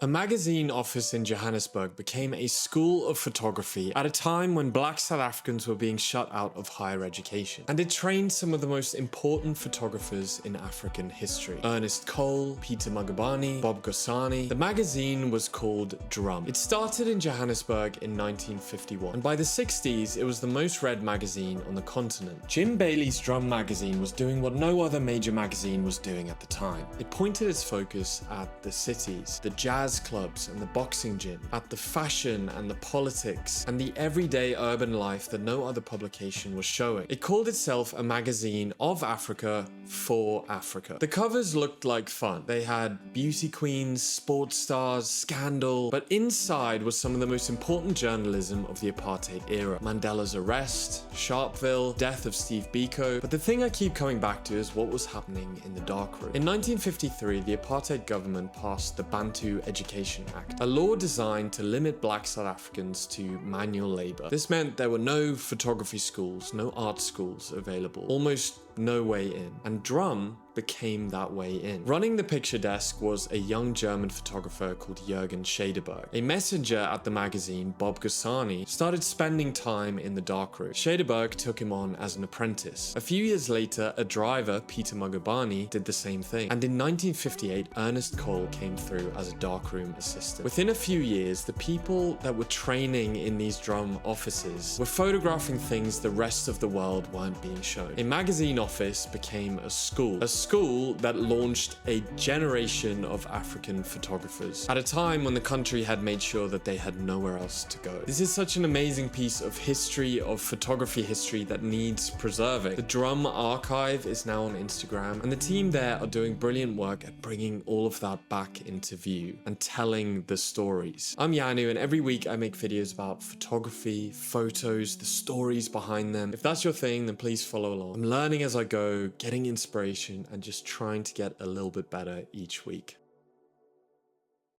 A magazine office in Johannesburg became a school of photography at a time when black South Africans were being shut out of higher education. And it trained some of the most important photographers in African history. Ernest Cole, Peter Magubane, Bob Gosani. The magazine was called Drum. It started in Johannesburg in 1951, and by the 60s it was the most read magazine on the continent. Jim Bailey's Drum magazine was doing what no other major magazine was doing at the time. It pointed its focus at the cities, the jazz clubs and the boxing gym, at the fashion and the politics, and the everyday urban life that no other publication was showing. It called itself a magazine of Africa for Africa. The covers looked like fun. They had beauty queens, sports stars, scandal, but inside was some of the most important journalism of the apartheid era. Mandela's arrest, Sharpeville, death of Steve Biko. But the thing I keep coming back to is what was happening in the darkroom. In 1953, the apartheid government passed the Bantu Education Act, a law designed to limit black South Africans to manual labor. This meant there were no photography schools, no art schools available, almost no way in. And Drum became that way in. Running the picture desk was a young German photographer called Jürgen Schädeberg. A messenger at the magazine, Bob Gosani, started spending time in the darkroom. Schädeberg took him on as an apprentice. A few years later, a driver, Peter Magubane, did the same thing. And in 1958, Ernest Cole came through as a darkroom assistant. Within a few years, the people that were training in these Drum offices were photographing things the rest of the world weren't being shown. A magazine office became a school that launched a generation of African photographers at a time when the country had made sure that they had nowhere else to go. This is such an amazing piece of history, of photography history, that needs preserving. The Drum archive is now on Instagram, and the team there are doing brilliant work at bringing all of that back into view and telling the stories. I'm Yanu, and every week I make videos about photography, photos, the stories behind them. If that's your thing, then please follow along. I'm learning as I go, getting inspiration, and just trying to get a little bit better each week.